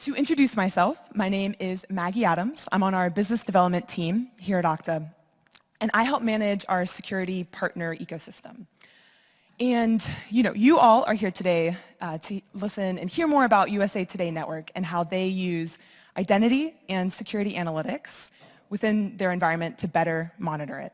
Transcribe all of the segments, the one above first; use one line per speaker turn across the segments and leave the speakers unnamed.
To introduce myself, my name is Maggie Adams. I'm on our business development team here at Okta, and I help manage our security partner ecosystem. And you all are here today to listen and hear more about USA Today Network and how they use identity and security analytics within their environment to better monitor it.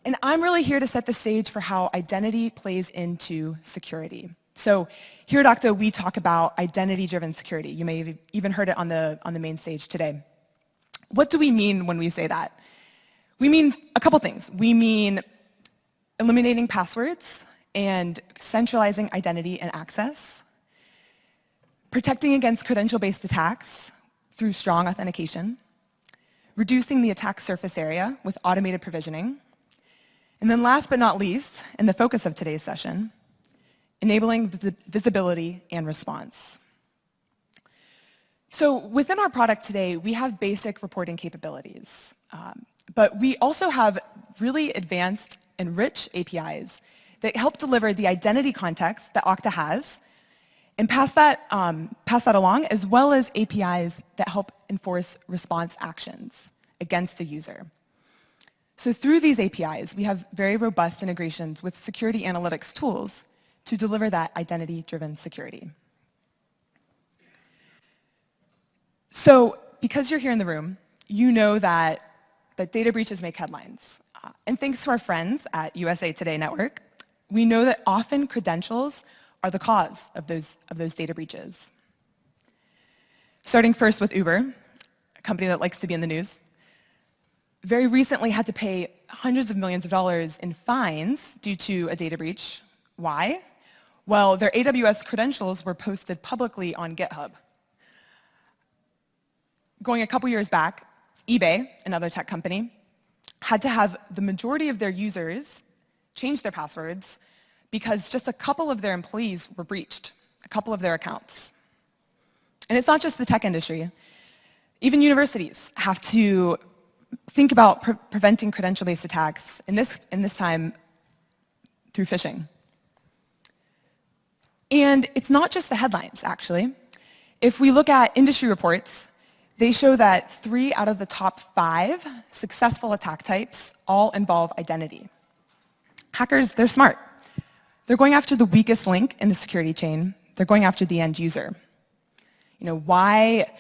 And I'm really here to set the stage for how identity plays into security. So here at Okta, we talk about identity-driven security. You may have even heard it on the main stage today. What do we mean when we say that? We mean a couple things. We mean eliminating passwords and centralizing identity and access, protecting against credential-based attacks through strong authentication, reducing the attack surface area with automated provisioning, and then last but not least, and the focus of today's session, enabling visibility and response. So within our product today, we have basic reporting capabilities, but we also have really advanced and rich APIs that help deliver the identity context that Okta has and pass that along, as well as APIs that help enforce response actions against a user. So through these APIs, we have very robust integrations with security analytics tools to deliver that identity-driven security. So because you're here in the room, you know that data breaches make headlines. And thanks to our friends at USA Today Network, we know that often credentials are the cause of those data breaches. Starting first with Uber, a company that likes to be in the news, very recently had to pay hundreds of millions of dollars in fines due to a data breach. Why? Well, their AWS credentials were posted publicly on GitHub. Going a couple years back, eBay, another tech company, had to have the majority of their users change their passwords because just a couple of their employees were breached, a couple of their accounts. And it's not just the tech industry. Even universities have to think about preventing credential-based attacks, in this time through phishing. And it's not just the headlines, actually. If we look at industry reports, they show that 3 out of the top 5 successful attack types all involve identity. Hackers, they're smart. They're going after the weakest link in the security chain. They're going after the end user. Why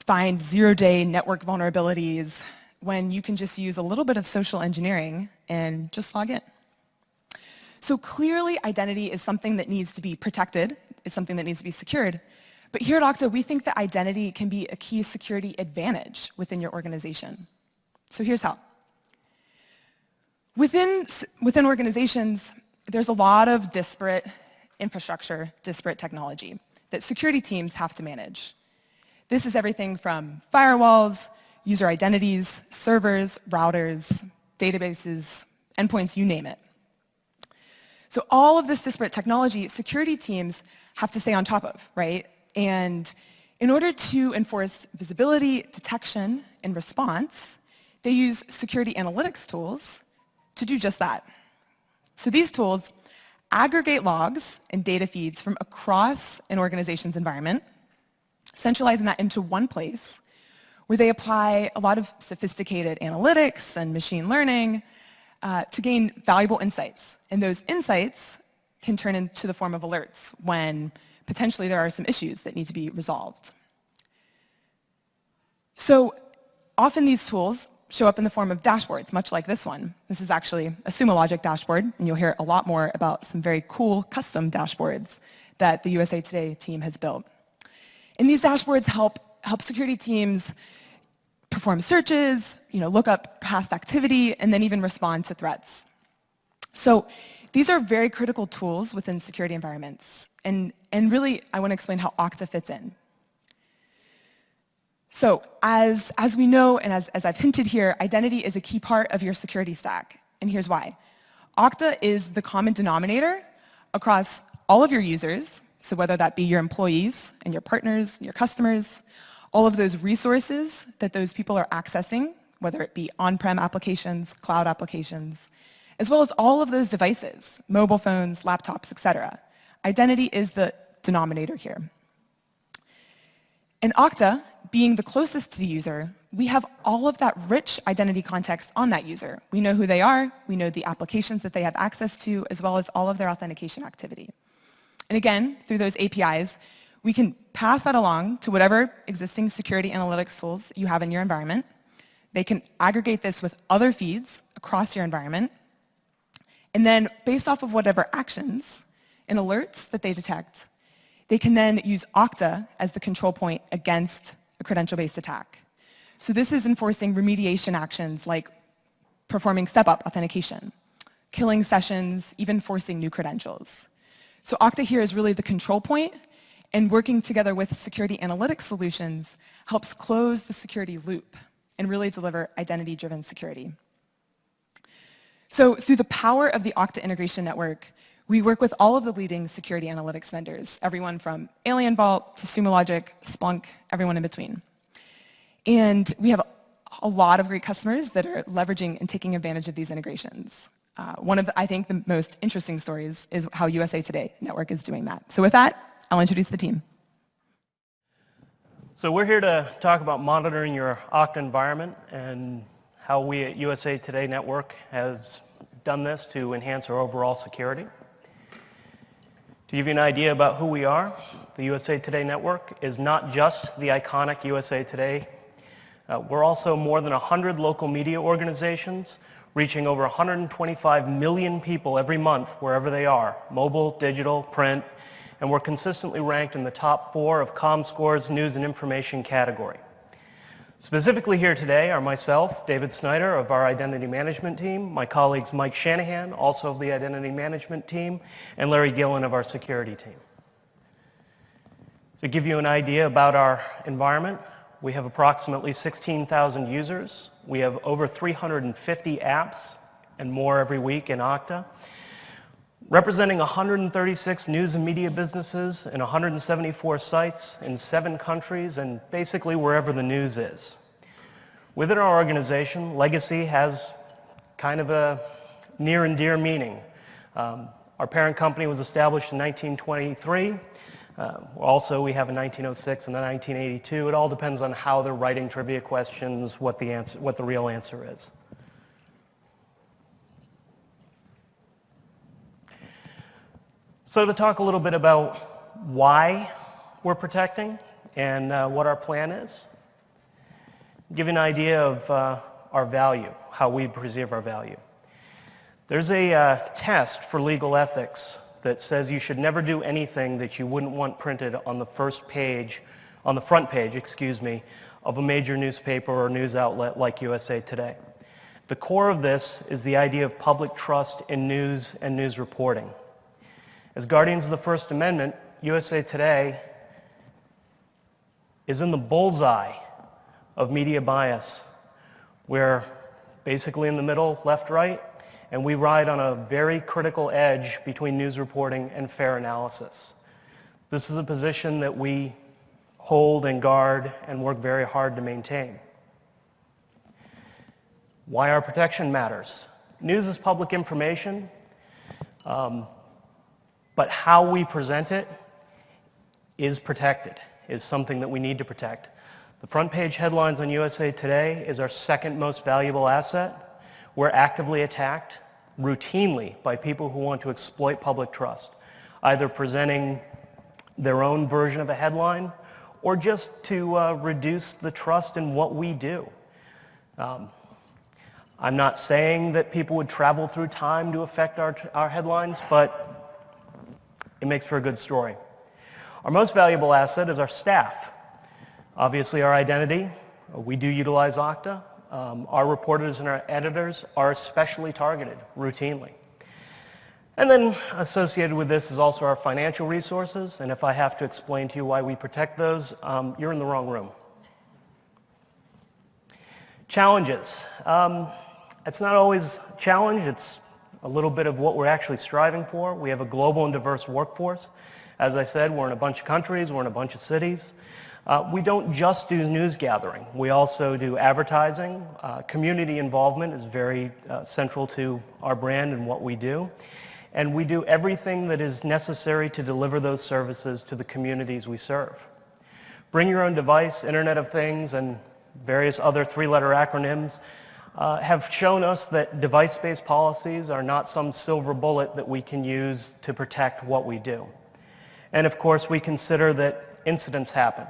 find zero-day network vulnerabilities when you can just use a little bit of social engineering and just log in? So clearly, identity is something that needs to be protected, is something that needs to be secured. But here at Okta, we think that identity can be a key security advantage within your organization. So here's how. Within organizations, there's a lot of disparate infrastructure, disparate technology that security teams have to manage. This is everything from firewalls, user identities, servers, routers, databases, endpoints, you name it. So all of this disparate technology, security teams have to stay on top of, right? And in order to enforce visibility, detection, and response, they use security analytics tools to do just that. So these tools aggregate logs and data feeds from across an organization's environment, centralizing that into one place, where they apply a lot of sophisticated analytics and machine learning to gain valuable insights. And those insights can turn into the form of alerts when potentially there are some issues that need to be resolved. So often these tools show up in the form of dashboards, much like this one. This is actually a Sumo Logic dashboard, and you'll hear a lot more about some very cool custom dashboards that the USA Today team has built. And these dashboards help security teams perform searches, look up past activity, and then even respond to threats. So these are very critical tools within security environments. And really, I want to explain how Okta fits in. So as we know, and as I've hinted here, identity is a key part of your security stack. And here's why. Okta is the common denominator across all of your users, so whether that be your employees and your partners, your customers, all of those resources that those people are accessing, whether it be on-prem applications, cloud applications, as well as all of those devices, mobile phones, laptops, et cetera. Identity is the denominator here. And Okta, being the closest to the user, we have all of that rich identity context on that user. We know who they are, we know the applications that they have access to, as well as all of their authentication activity. And again, through those APIs, we can pass that along to whatever existing security analytics tools you have in your environment. They can aggregate this with other feeds across your environment. And then based off of whatever actions and alerts that they detect, they can then use Okta as the control point against a credential-based attack. So this is enforcing remediation actions like performing step-up authentication, killing sessions, even forcing new credentials. So Okta here is really the control point, and working together with security analytics solutions helps close the security loop and really deliver identity-driven security. So through the power of the Okta integration network, we work with all of the leading security analytics vendors, everyone from Alien Vault to Sumo Logic, Splunk, everyone in between. And we have a lot of great customers that are leveraging and taking advantage of these integrations. One of, I think, the most interesting stories is how USA Today Network is doing that. So with that, I'll introduce the team.
So we're here to talk about monitoring your Okta environment and how we at USA Today Network has done this to enhance our overall security. To give you an idea about who we are, the USA Today Network is not just the iconic USA Today. We're also more than 100 local media organizations reaching over 125 million people every month wherever they are, mobile, digital, print, and we're consistently ranked in the top 4 of ComScore's news and information category. Specifically here today are myself, David Snyder of our identity management team, my colleagues Mike Shanahan, also of the identity management team, and Larry Gillen of our security team. To give you an idea about our environment, we have approximately 16,000 users. We have over 350 apps and more every week in Okta, representing 136 news and media businesses and 174 sites in 7 countries and basically wherever the news is. Within our organization, legacy has kind of a near and dear meaning. Our parent company was established in 1923. Also, we have a 1906 and a 1982. It all depends on how they're writing trivia questions, what the real answer is. So to talk a little bit about why we're protecting and what our plan is, give you an idea of our value, how we perceive our value. There's a test for legal ethics that says you should never do anything that you wouldn't want printed on the front page, of a major newspaper or news outlet like USA Today. The core of this is the idea of public trust in news and news reporting. As guardians of the First Amendment, USA Today is in the bullseye of media bias. We're basically in the middle, left, right, and we ride on a very critical edge between news reporting and fair analysis. This is a position that we hold and guard and work very hard to maintain. Why our protection matters. News is public information. But how we present it is protected, is something that we need to protect. The front page headlines on USA Today is our second most valuable asset. We're actively attacked routinely by people who want to exploit public trust, either presenting their own version of a headline or just to reduce the trust in what we do. I'm not saying that people would travel through time to affect our headlines, but it makes for a good story. Our most valuable asset is our staff. Obviously, our identity. We do utilize Okta. Our reporters and our editors are especially targeted routinely. And then associated with this is also our financial resources. And if I have to explain to you why we protect those, you're in the wrong room. Challenges. It's not always a challenge. It's a little bit of what we're actually striving for. We have a global and diverse workforce. As I said, we're in a bunch of countries, we're in a bunch of cities. We don't just do news gathering. We also do advertising. Community involvement is very central to our brand and what we do. And we do everything that is necessary to deliver those services to the communities we serve. Bring your own device, Internet of Things, and various other three-letter acronyms have shown us that device-based policies are not some silver bullet that we can use to protect what we do. And of course, we consider that incidents happen.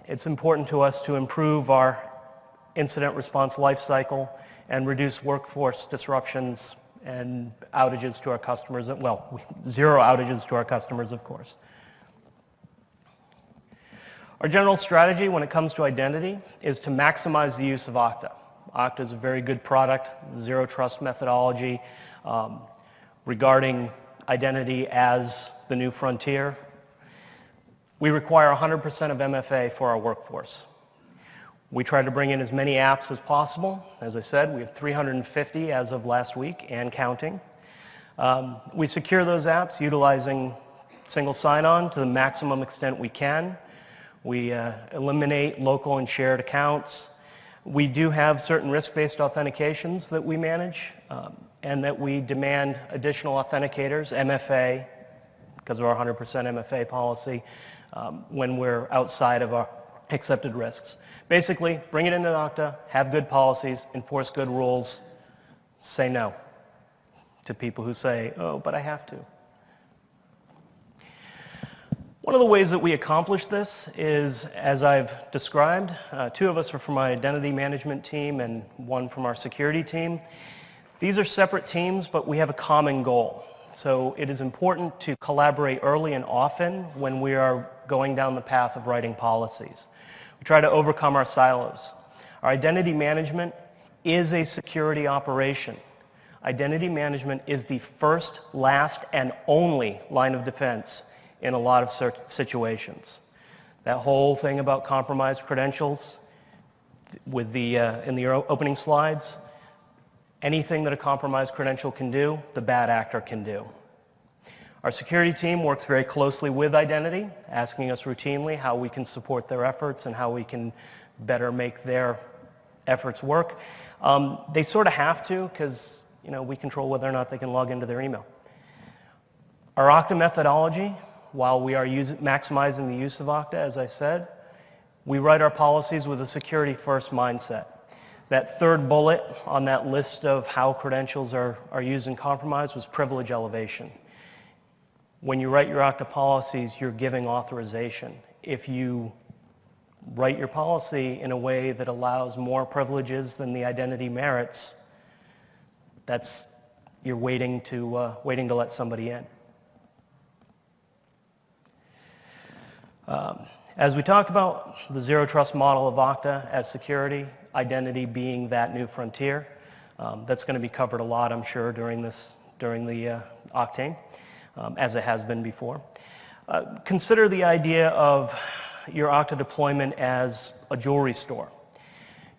It's important to us to improve our incident response lifecycle and reduce workforce disruptions and outages to our customers. Well, zero outages to our customers, of course. Our general strategy when it comes to identity is to maximize the use of Okta. Okta is a very good product, zero trust methodology regarding identity as the new frontier. We require 100% of MFA for our workforce. We try to bring in as many apps as possible. As I said, we have 350 as of last week and counting. We secure those apps utilizing single sign-on to the maximum extent we can. We eliminate local and shared accounts. We do have certain risk-based authentications that we manage and that we demand additional authenticators, MFA, because of our 100% MFA policy, when we're outside of our accepted risks. Basically, bring it into Okta, have good policies, enforce good rules, say no to people who say, oh, but I have to. One of the ways that we accomplish this is, as I've described, two of us are from my identity management team and one from our security team. These are separate teams, but we have a common goal. So it is important to collaborate early and often when we are going down the path of writing policies. We try to overcome our silos. Our identity management is a security operation. Identity management is the first, last, and only line of defense in a lot of situations. That whole thing about compromised credentials with in the opening slides, anything that a compromised credential can do, the bad actor can do. Our security team works very closely with identity, asking us routinely how we can support their efforts and how we can better make their efforts work. They sort of have to because we control whether or not they can log into their email. Our Okta methodology, while we are maximizing the use of Okta, as I said, we write our policies with a security-first mindset. That third bullet on that list of how credentials are used and compromised was privilege elevation. When you write your Okta policies, you're giving authorization. If you write your policy in a way that allows more privileges than the identity merits, you're waiting to let somebody in. As we talked about the zero trust model of Okta as security, identity being that new frontier, that's going to be covered a lot, I'm sure, during the Oktane, as it has been before. Consider the idea of your Okta deployment as a jewelry store.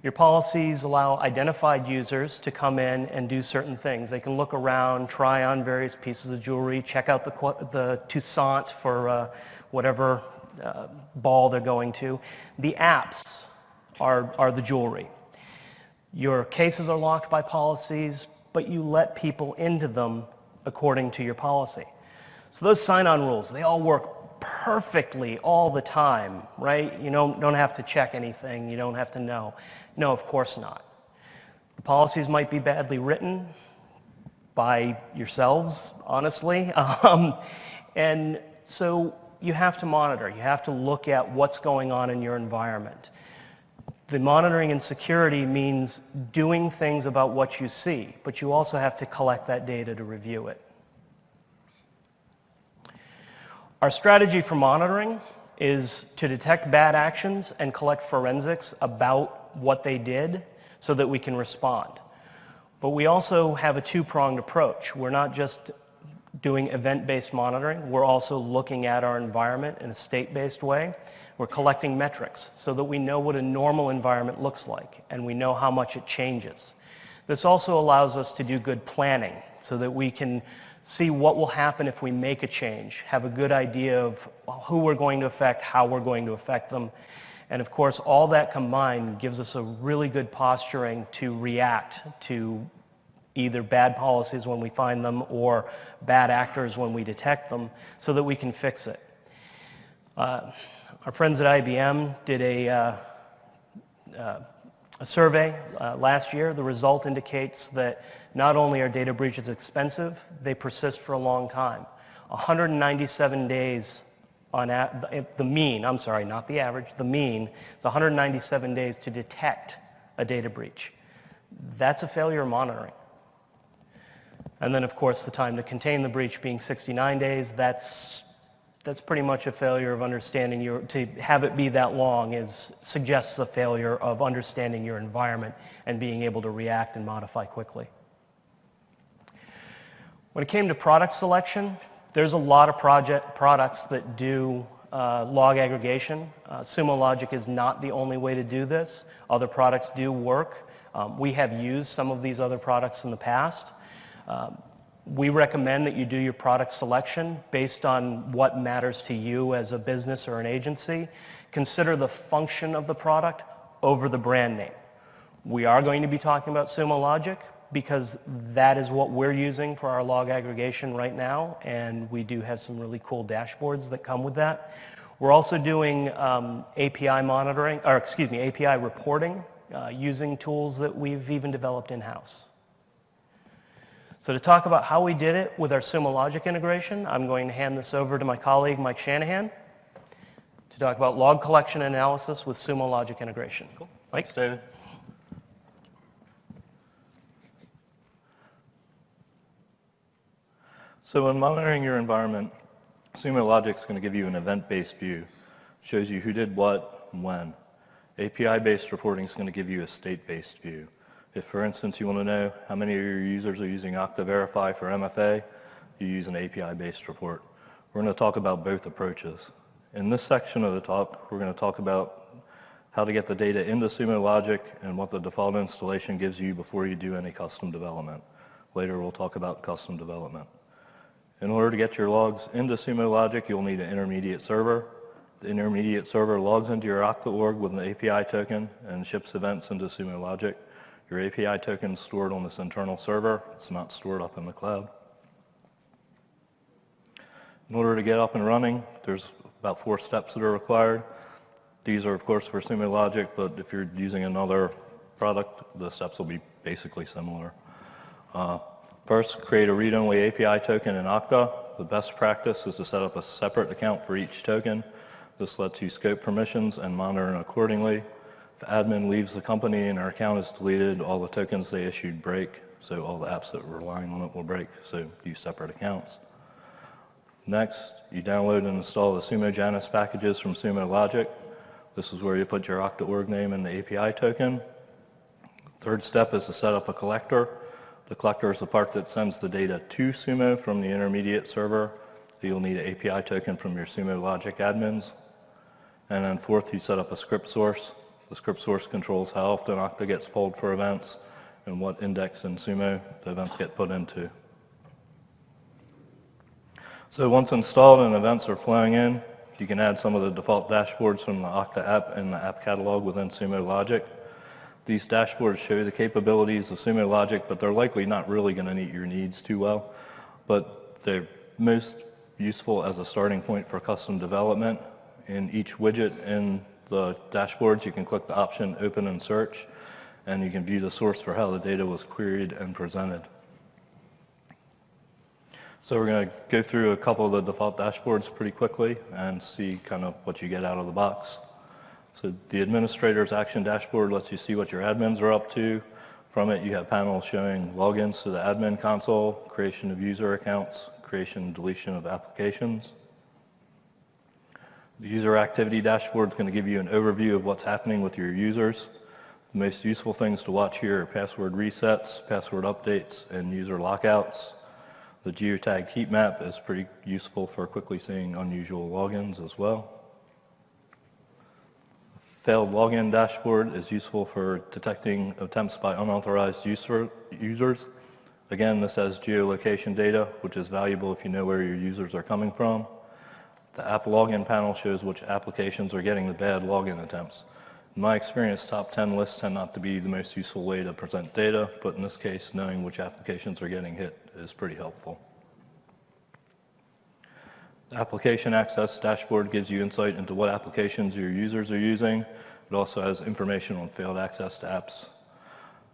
Your policies allow identified users to come in and do certain things. They can look around, try on various pieces of jewelry, check out the Toussaint for whatever ball they're going to. The apps are the jewelry. Your cases are locked by policies, but you let people into them according to your policy. So those sign-on rules, they all work perfectly all the time, right? You don't have to check anything. You don't have to know. No, of course not. The policies might be badly written by yourselves, honestly. And so you have to monitor. You have to look at what's going on in your environment. The monitoring and security means doing things about what you see, but you also have to collect that data to review it. Our strategy for monitoring is to detect bad actions and collect forensics about what they did so that we can respond. But we also have a two-pronged approach. We're not just doing event-based monitoring. We're also looking at our environment in a state-based way. We're collecting metrics so that we know what a normal environment looks like and we know how much it changes. This also allows us to do good planning so that we can see what will happen if we make a change, have a good idea of who we're going to affect, how we're going to affect them. And of course, all that combined gives us a really good posturing to react to either bad policies when we find them or bad actors when we detect them so that we can fix it. Our friends at IBM did a survey last year. The result indicates that not only are data breaches expensive, they persist for a long time. 197 days on the mean, I'm sorry, not the average, the mean is 197 days to detect a data breach. That's a failure of monitoring. And then, of course, the time to contain the breach being 69 days, that's pretty much a failure of understanding to have it be that long suggests a failure of understanding your environment and being able to react and modify quickly. When it came to product selection, there's a lot of products that do log aggregation. Sumo Logic is not the only way to do this. Other products do work. We have used some of these other products in the past. We recommend that you do your product selection based on what matters to you as a business or an agency. Consider the function of the product over the brand name. We are going to be talking about Sumo Logic because that is what we're using for our log aggregation right now, and we do have some really cool dashboards that come with that. We're also doing API monitoring, or excuse me, API reporting using tools that we've even developed in-house. So to talk about how we did it with our Sumo Logic integration, I'm going to hand this over to my colleague, Mike Shanahan, to talk about log collection analysis with Sumo Logic integration.
Cool.
Mike?
Thanks, David. So when monitoring your environment, Sumo Logic is going to give you an event-based view. It shows you who did what and when. API-based reporting is going to give you a state-based view. If, for instance, you want to know how many of your users are using Okta Verify for MFA, you use an API-based report. We're going to talk about both approaches. In this section of the talk, we're going to talk about how to get the data into Sumo Logic and what the default installation gives you before you do any custom development. Later, we'll talk about custom development. In order to get your logs into Sumo Logic, you'll need an intermediate server. The intermediate server logs into your Okta org with an API token and ships events into Sumo Logic. Your API token is stored on this internal server. It's not stored up in the cloud. In order to get up and running, there's about 4 steps that are required. These are, of course, for Sumo Logic, but if you're using another product, the steps will be basically similar. First, create a read-only API token in Okta. The best practice is to set up a separate account for each token. This lets you scope permissions and monitor accordingly. If admin leaves the company and our account is deleted, all the tokens they issued break, so all the apps that were relying on it will break, so use separate accounts. Next, you download and install the Sumo Janus packages from Sumo Logic. This is where you put your Okta org name and the API token. Third step is to set up a collector. The collector is the part that sends the data to Sumo from the intermediate server. You'll need an API token from your Sumo Logic admins. And then fourth, you set up a script source. The script source controls how often Okta gets pulled for events and what index in Sumo the events get put into. So once installed and events are flowing in, you can add some of the default dashboards from the Okta app in the app catalog within Sumo Logic. These dashboards show the capabilities of Sumo Logic, but they're likely not really going to meet your needs too well. But they're most useful as a starting point for custom development. In each widget in the dashboards, you can click the option Open and Search, and you can view the source for how the data was queried and presented. So we're going to go through a couple of the default dashboards pretty quickly and see kind of what you get out of the box. So the administrator's action dashboard lets you see what your admins are up to. From it, you have panels showing logins to the admin console, creation of user accounts, creation and deletion of applications. The user activity dashboard is going to give you an overview of what's happening with your users. The most useful things to watch here are password resets, password updates, and user lockouts. The geotagged heat map is pretty useful for quickly seeing unusual logins as well. Failed login dashboard is useful for detecting attempts by unauthorized users. Again, this has geolocation data, which is valuable if you know where your users are coming from. The app login panel shows which applications are getting the bad login attempts. In my experience, top 10 lists tend not to be the most useful way to present data, but in this case, knowing which applications are getting hit is pretty helpful. The application access dashboard gives you insight into what applications your users are using. It also has information on failed access to apps.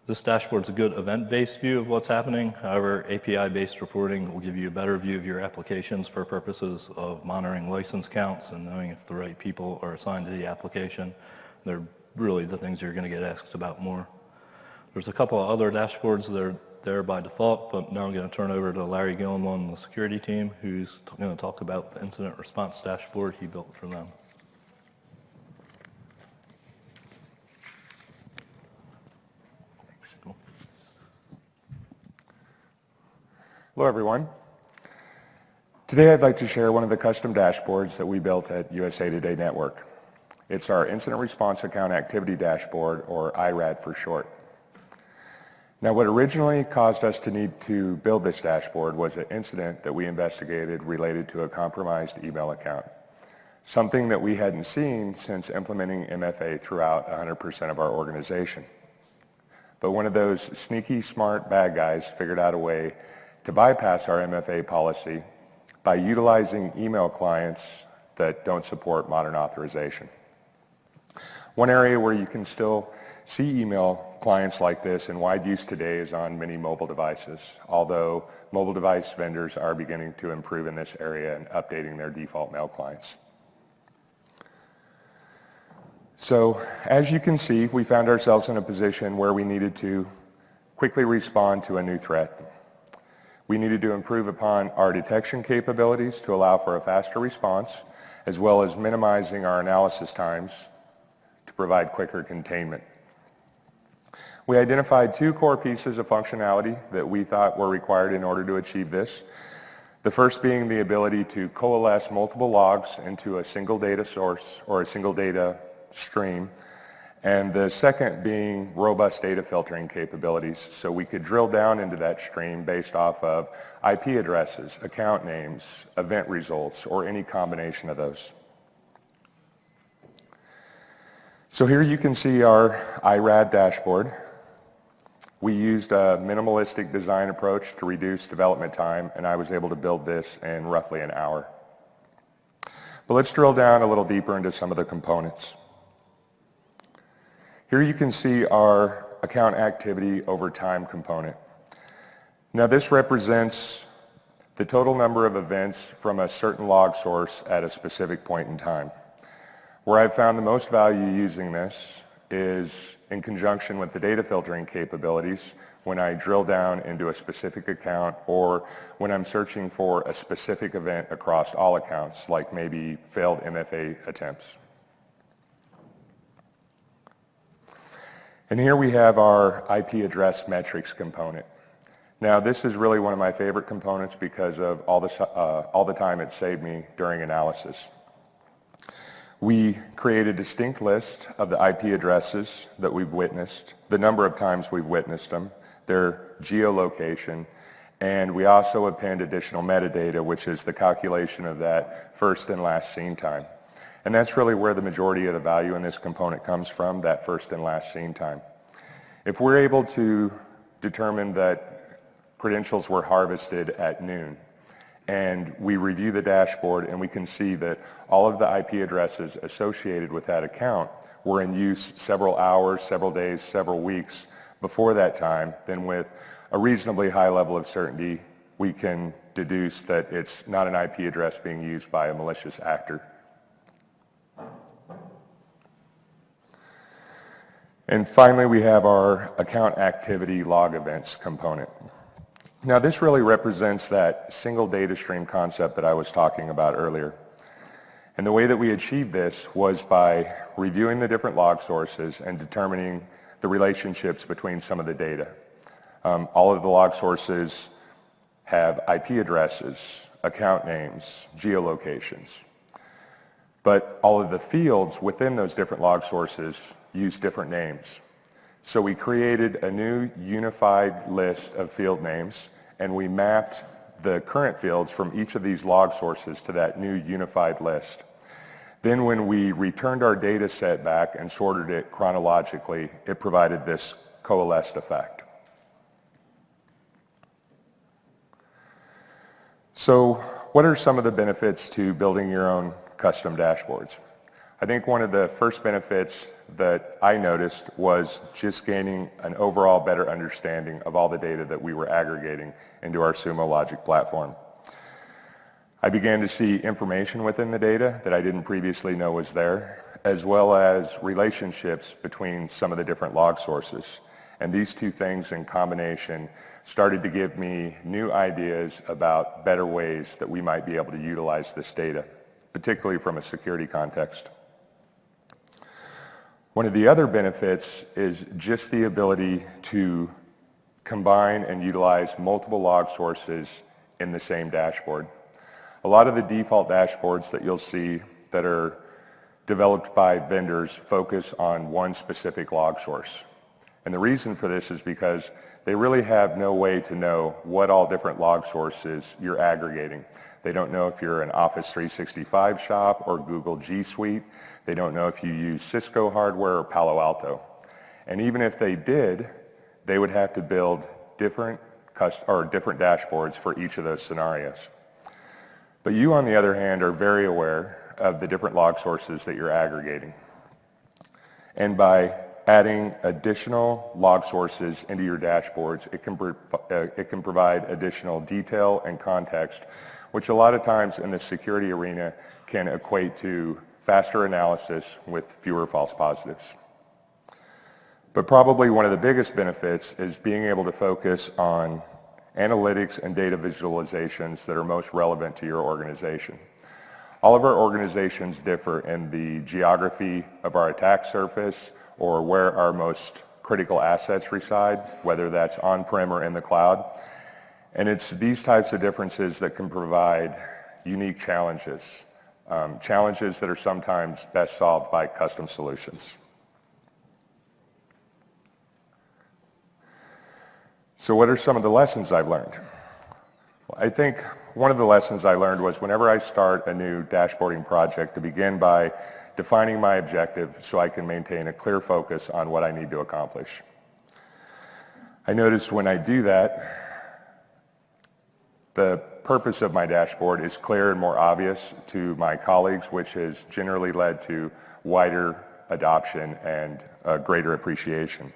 This dashboard is a good event-based view of what's happening. However, API-based reporting will give you a better view of your applications for purposes of monitoring license counts and knowing if the right people are assigned to the application. They're really the things you're going to get asked about more. There's a couple of other dashboards that are there by default, but now I'm going to turn over to Larry Gillen on the security team, who's going to talk about the incident response dashboard he built for them. Cool.
Hello, everyone. Today, I'd like to share one of the custom dashboards that we built at USA Today Network. It's our Incident Response Account Activity Dashboard, or IRAD for short. Now, what originally caused us to need to build this dashboard was an incident that we investigated related to a compromised email account, something that we hadn't seen since implementing MFA throughout 100% of our organization. But one of those sneaky, smart bad guys figured out a way to bypass our MFA policy by utilizing email clients that don't support modern authorization. One area where you can still see email clients like this in wide use today is on many mobile devices, although mobile device vendors are beginning to improve in this area and updating their default mail clients. So, as you can see, we found ourselves in a position where we needed to quickly respond to a new threat. We needed to improve upon our detection capabilities to allow for a faster response, as well as minimizing our analysis times to provide quicker containment. We identified two core pieces of functionality that we thought were required in order to achieve this. The first being the ability to coalesce multiple logs into a single data source or a single data stream, and the second being robust data filtering capabilities, so we could drill down into that stream based off of IP addresses, account names, event results, or any combination of those. So here you can see our IRAD dashboard. We used a minimalistic design approach to reduce development time, and I was able to build this in roughly an hour. But let's drill down a little deeper into some of the components. Here you can see our account activity over time component. Now this represents the total number of events from a certain log source at a specific point in time. Where I've found the most value using this is in conjunction with the data filtering capabilities when I drill down into a specific account or when I'm searching for a specific event across all accounts, like maybe failed MFA attempts. And here we have our IP address metrics component. Now this is really one of my favorite components because of all the time it saved me during analysis. We create a distinct list of the IP addresses that we've witnessed, the number of times we've witnessed them, their geolocation, and we also append additional metadata, which is the calculation of that first and last seen time. And that's really where the majority of the value in this component comes from, that first and last seen time. If we're able to determine that credentials were harvested at noon, and we review the dashboard and we can see that all of the IP addresses associated with that account were in use several hours, several days, several weeks before that time, then with a reasonably high level of certainty, we can deduce that it's not an IP address being used by a malicious actor. And finally, we have our account activity log events component. Now, this really represents that single data stream concept that I was talking about earlier. And the way that we achieved this was by reviewing the different log sources and determining the relationships between some of the data. All of the log sources have IP addresses, account names, geolocations. But all of the fields within those different log sources use different names. So we created a new unified list of field names, and we mapped the current fields from each of these log sources to that new unified list. Then when we returned our data set back and sorted it chronologically, it provided this coalesced effect. So what are some of the benefits to building your own custom dashboards? I think one of the first benefits that I noticed was just gaining an overall better understanding of all the data that we were aggregating into our Sumo Logic platform. I began to see information within the data that I didn't previously know was there, as well as relationships between some of the different log sources. And these two things in combination started to give me new ideas about better ways that we might be able to utilize this data, particularly from a security context. One of the other benefits is just the ability to combine and utilize multiple log sources in the same dashboard. A lot of the default dashboards that you'll see that are developed by vendors focus on one specific log source. And the reason for this is because they really have no way to know what all different log sources you're aggregating. They don't know if you're an Office 365 shop or Google G Suite. They don't know if you use Cisco hardware or Palo Alto. And even if they did, they would have to build different dashboards for each of those scenarios. But you, on the other hand, are very aware of the different log sources that you're aggregating. And by adding additional log sources into your dashboards, it can provide additional detail and context, which a lot of times in the security arena can equate to faster analysis with fewer false positives. But probably one of the biggest benefits is being able to focus on analytics and data visualizations that are most relevant to your organization. All of our organizations differ in the geography of our attack surface or where our most critical assets reside, whether that's on-prem or in the cloud. And it's these types of differences that can provide unique challenges, challenges that are sometimes best solved by custom solutions. So what are some of the lessons I've learned? Well, I think one of the lessons I learned was whenever I start a new dashboarding project, to begin by defining my objective so I can maintain a clear focus on what I need to accomplish. I noticed when I do that, the purpose of my dashboard is clear and more obvious to my colleagues, which has generally led to wider adoption and greater appreciation.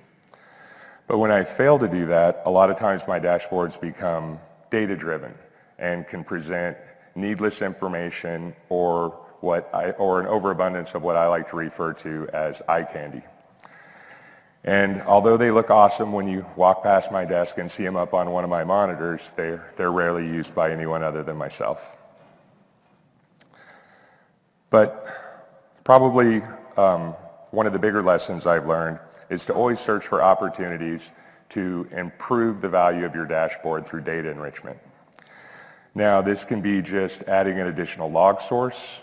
But when I fail to do that, a lot of times my dashboards become data-driven and can present needless information or an overabundance of what I like to refer to as eye candy. And although they look awesome when you walk past my desk and see them up on one of my monitors, they're rarely used by anyone other than myself. But probably one of the bigger lessons I've learned is to always search for opportunities to improve the value of your dashboard through data enrichment. Now, this can be just adding an additional log source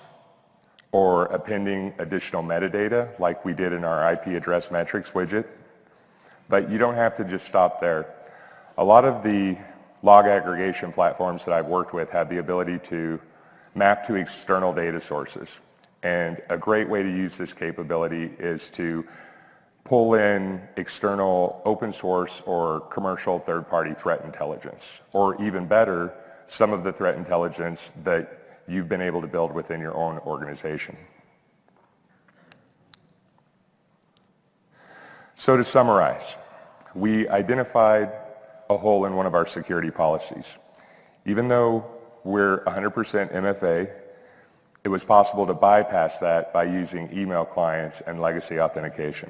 or appending additional metadata like we did in our IP address metrics widget. But you don't have to just stop there. A lot of the log aggregation platforms that I've worked with have the ability to map to external data sources. And a great way to use this capability is to pull in external open source or commercial third-party threat intelligence, or even better, some of the threat intelligence that you've been able to build within your own organization. So to summarize, we identified a hole in one of our security policies. Even though we're 100% MFA, it was possible to bypass that by using email clients and legacy authentication.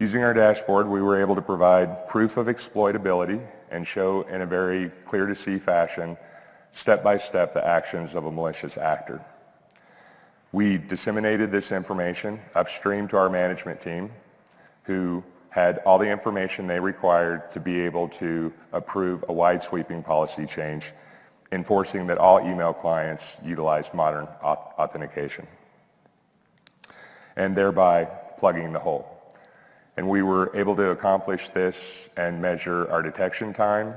Using our dashboard, we were able to provide proof of exploitability and show in a very clear-to-see fashion, step-by-step, the actions of a malicious actor. We disseminated this information upstream to our management team, who had all the information they required to be able to approve a wide-sweeping policy change, enforcing that all email clients utilize modern authentication, and thereby plugging the hole. And we were able to accomplish this and measure our detection time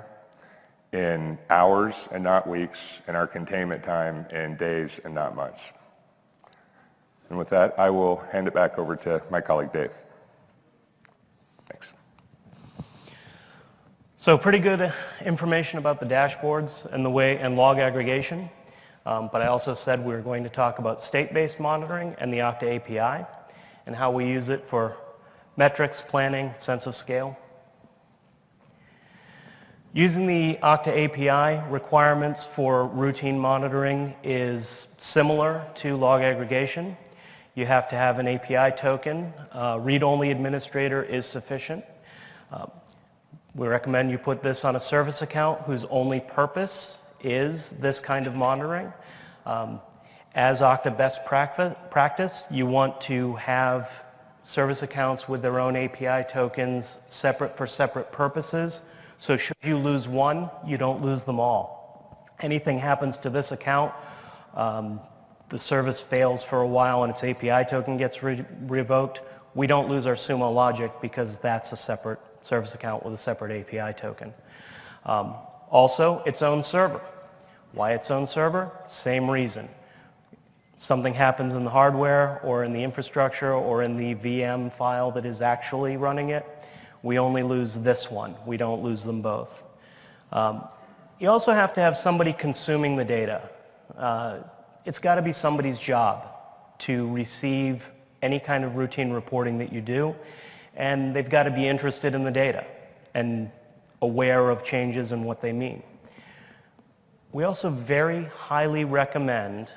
in hours and not weeks, and our containment time in days and not months. And with that, I will hand it back over to my colleague, Dave. Thanks.
So pretty good information about the dashboards and the way and log aggregation. But I also said we were going to talk about state-based monitoring and the Okta API and how we use it for metrics, planning, sense of scale. Using the Okta API, requirements for routine monitoring is similar to log aggregation. You have to have an API token. Read-only administrator is sufficient. We recommend you put this on a service account whose only purpose is this kind of monitoring. As Okta best practice, you want to have service accounts with their own API tokens separate for separate purposes. So should you lose one, you don't lose them all. Anything happens to this account, the service fails for a while and its API token gets revoked, we don't lose our Sumo Logic because that's a separate service account with a separate API token. Also, its own server. Why its own server? Same reason. Something happens in the hardware or in the infrastructure or in the VM file that is actually running it, we only lose this one. We don't lose them both. You also have to have somebody consuming the data. It's got to be somebody's job to receive any kind of routine reporting that you do, and they've got to be interested in the data and aware of changes and what they mean. We also very highly recommend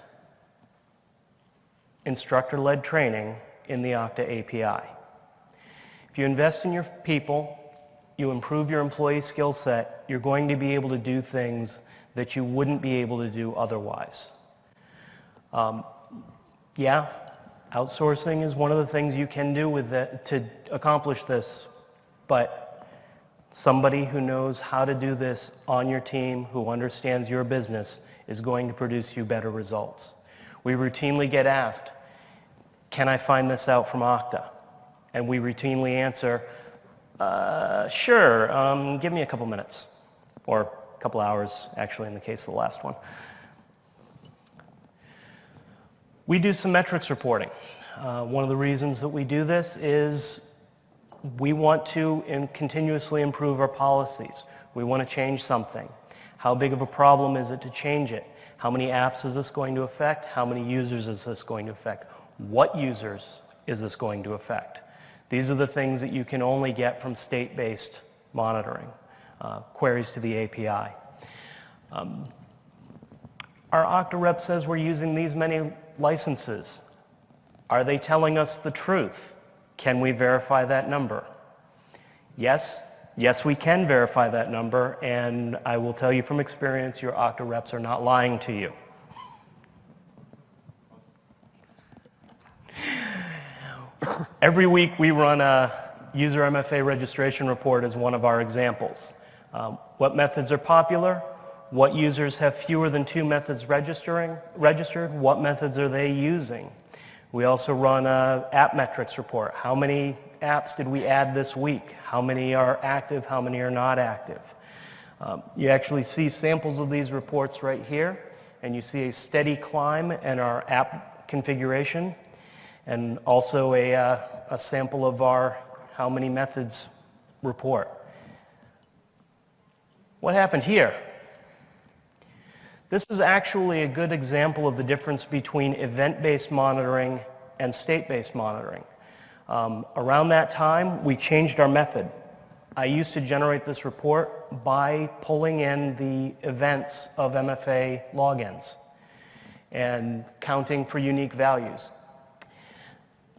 instructor-led training in the Okta API. If you invest in your people, you improve your employee skill set, you're going to be able to do things that you wouldn't be able to do otherwise. Yeah, outsourcing is one of the things you can do with that to accomplish this, but somebody who knows how to do this on your team, who understands your business, is going to produce you better results. We routinely get asked, can I find this out from Okta? And we routinely answer, sure, give me a couple minutes, or a couple hours, actually, in the case of the last one. We do some metrics reporting. One of the reasons that we do this is we want to continuously improve our policies. We want to change something. How big of a problem is it to change it? How many apps is this going to affect? How many users is this going to affect? What users is this going to affect? These are the things that you can only get from state-based monitoring, queries to the API. Our Okta rep says we're using these many licenses. Are they telling us the truth? Can we verify that number? Yes, we can verify that number, and I will tell you from experience, your Okta reps are not lying to you. Every week we run a user MFA registration report as one of our examples. What methods are popular? What users have fewer than 2 methods registered? What methods are they using? We also run an app metrics report. How many apps did we add this week? How many are active? How many are not active? You actually see samples of these reports right here, and you see a steady climb in our app configuration, and also a sample of our how many methods report. What happened here? This is actually a good example of the difference between event-based monitoring and state-based monitoring. Around that time, we changed our method. I used to generate this report by pulling in the events of MFA logins and counting for unique values.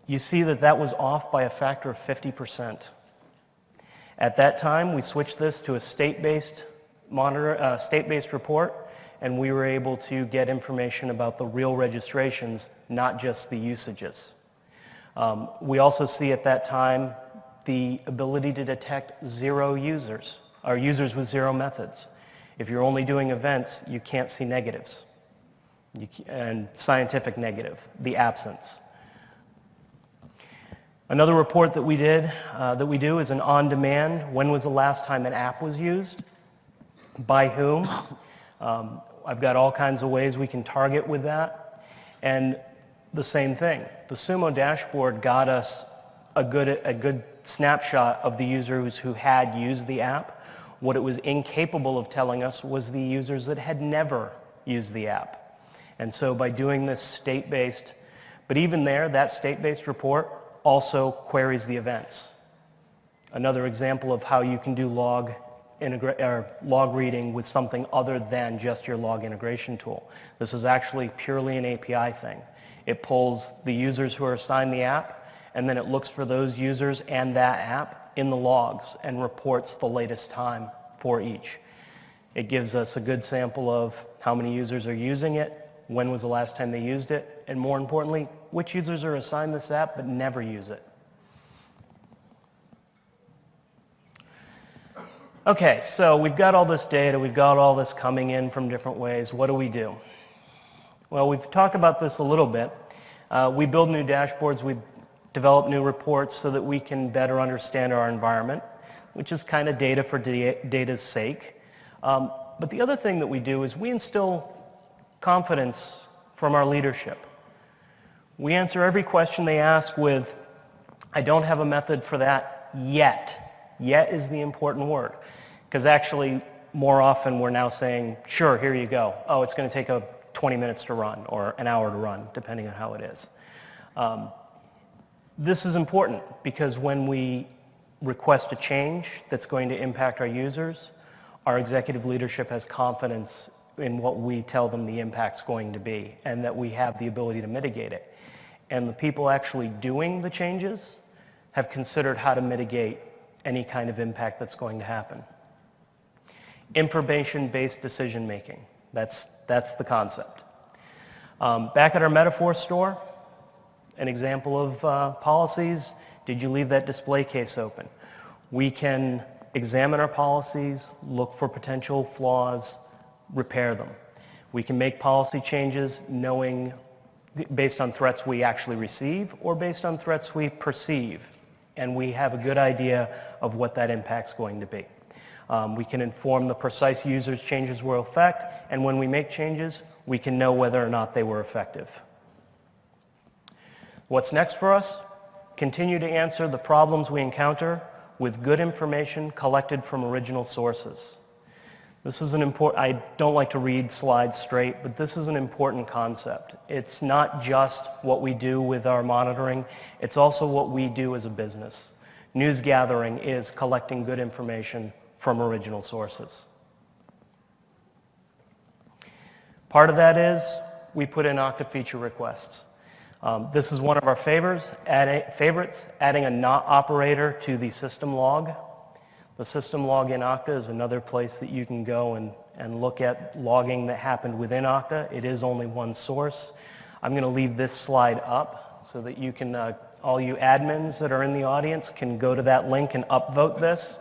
You see that that was off by a factor of 50%. At that time, we switched this to a state-based report, and we were able to get information about the real registrations, not just the usages. We also see at that time the ability to detect 0 users, or users with 0 methods. If you're only doing events, you can't see negatives, and scientific negative, the absence. Another report that we do is an on-demand. When was the last time an app was used? By whom? I've got all kinds of ways we can target with that. And the same thing. The Sumo dashboard got us a good snapshot of the users who had used the app. What it was incapable of telling us was the users that had never used the app. And so by doing this state-based, but even there, that state-based report also queries the events. Another example of how you can do log reading with something other than just your log integration tool. This is actually purely an API thing. It pulls the users who are assigned the app, and then it looks for those users and that app in the logs and reports the latest time for each. It gives us a good sample of how many users are using it, when was the last time they used it, and more importantly, which users are assigned this app but never use it. Okay, so we've got all this data, we've got all this coming in from different ways. What do we do? Well, we've talked about this a little bit. We build new dashboards, we develop new reports so that we can better understand our environment, which is kind of data for data's sake. But the other thing that we do is we instill confidence from our leadership. We answer every question they ask with, I don't have a method for that yet. Yet is the important word. Because actually, more often we're now saying, sure, here you go. Oh, it's going to take 20 minutes to run or an hour to run, depending on how it is. This is important because when we request a change that's going to impact our users, our executive leadership has confidence in what we tell them the impact's going to be and that we have the ability to mitigate it. And the people actually doing the changes have considered how to mitigate any kind of impact that's going to happen. Information-based decision making. That's the concept. Back at our Metaphor store, an example of policies, did you leave that display case open? We can examine our policies, look for potential flaws, repair them. We can make policy changes knowing based on threats we actually receive or based on threats we perceive, and we have a good idea of what that impact's going to be. We can inform the precise users changes will affect, and when we make changes, we can know whether or not they were effective. What's next for us? Continue to answer the problems we encounter with good information collected from original sources. This is an important, I don't like to read slides straight, but this is an important concept. It's not just what we do with our monitoring, it's also what we do as a business. News gathering is collecting good information from original sources. Part of that is we put in Okta feature requests. This is one of our favorites, adding a not operator to the system log. The system log in Okta is another place that you can go and look at logging that happened within Okta. It is only one source. I'm going to leave this slide up so that you can, all you admins that are in the audience can go to that link and upvote this.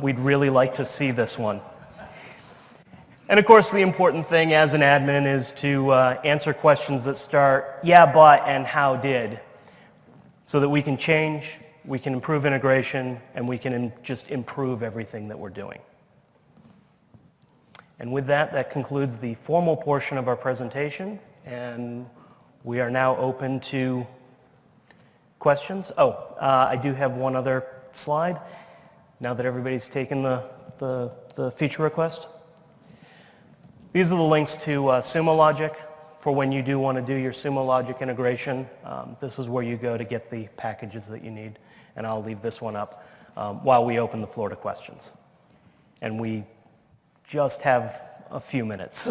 We'd really like to see this one. And of course, the important thing as an admin is to answer questions that start, yeah, but, and how did, so that we can change, we can improve integration, and we can just improve everything that we're doing. And with that, that concludes the formal portion of our presentation, and we are now open to questions. I do have one other slide, now that everybody's taken the feature request. These are the links to Sumo Logic for when you do want to do your Sumo Logic integration. This is where you go to get the packages that you need. And I'll leave this one up while we open the floor to questions. And we just have a few minutes.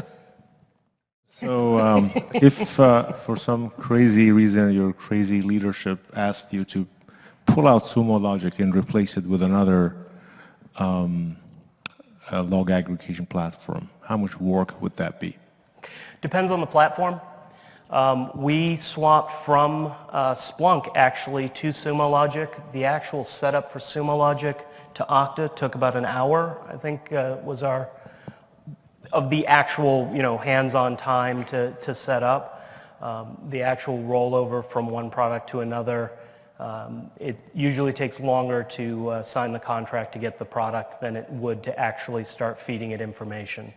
So if for some crazy reason your crazy leadership asked you to pull out Sumo Logic and replace it with another log aggregation platform, how much work would that be?
Depends on the platform. We swapped from Splunk actually to Sumo Logic. The actual setup for Sumo Logic to Okta took about an hour, I think was our, of the actual hands-on time to set up. The actual rollover from one product to another, it usually takes longer to sign the contract to get the product than it would to actually start feeding it information.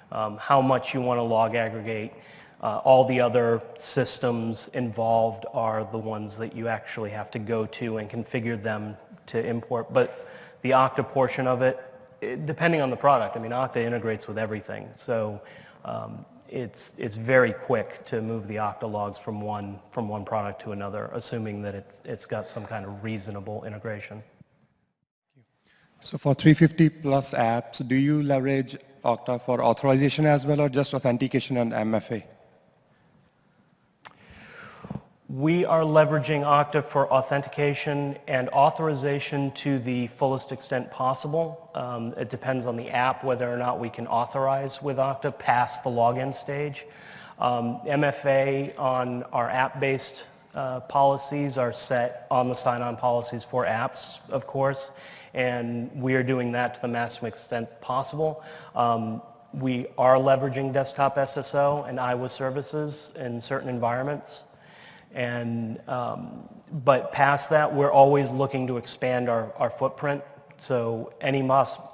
How much you want to log aggregate, all the other systems involved are the ones that you actually have to go to and configure them to import. But the Okta portion of it depending on the product, I mean, Okta integrates with everything. So it's very quick to move the Okta logs from one product to another, assuming that it's got some kind of reasonable integration.
So for 350 plus apps, do you leverage Okta for authorization as well, or just authentication and MFA?
We are leveraging Okta for authentication and authorization to the fullest extent possible. It depends on the app whether or not we can authorize with Okta past the login stage. MFA on our app-based policies are set on the sign-on policies for apps, of course, and we are doing that to the maximum extent possible. We are leveraging desktop SSO and IWA services in certain environments. And, but past that, we're always looking to expand our footprint. So any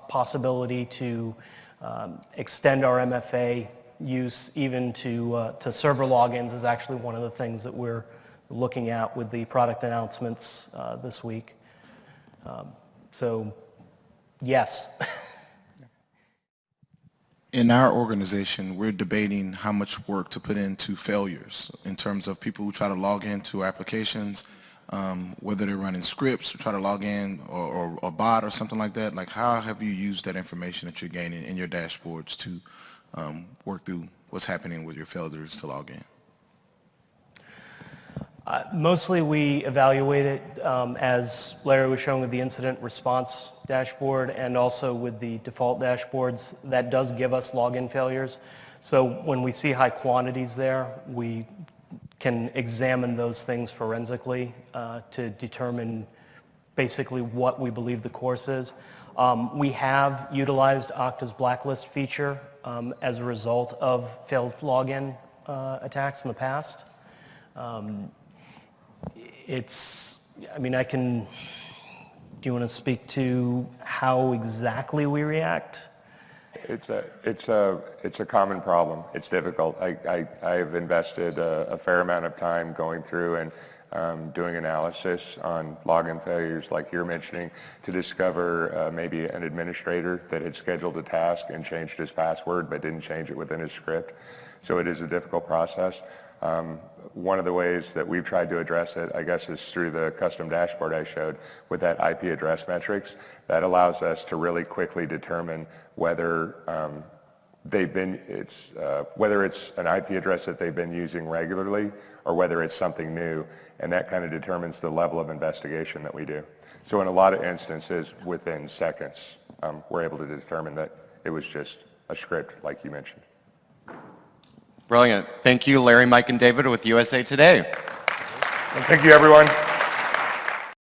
possibility to extend our MFA use even to server logins is actually one of the things that we're looking at with the product announcements this week. So yes.
In our organization, we're debating how much work to put into failures in terms of people who try to log into applications, whether they're running scripts or try to log in or a bot or something like that. Like, how have you used that information that you're gaining in your dashboards to work through what's happening with your failures to log in?
Mostly we evaluate it as Larry was showing with the incident response dashboard and also with the default dashboards. That does give us login failures. So when we see high quantities there, we can examine those things forensically to determine basically what we believe the course is. We have utilized Okta's blacklist feature as a result of failed login attacks in the past. I mean, do you want to speak to how exactly we react?
It's a common problem. It's difficult. I've invested a fair amount of time going through and doing analysis on login failures like you're mentioning to discover maybe an administrator that had scheduled a task and changed his password but didn't change it within his script. So it is a difficult process. One of the ways that we've tried to address it, I guess, is through the custom dashboard I showed with that IP address metrics. That allows us to really quickly determine whether whether it's an IP address that they've been using regularly or whether it's something new, and that kind of determines the level of investigation that we do. So in a lot of instances, within seconds, we're able to determine that it was just a script, like you mentioned.
Brilliant. Thank you, Larry, Mike, and David with USA Today.
And thank you, everyone.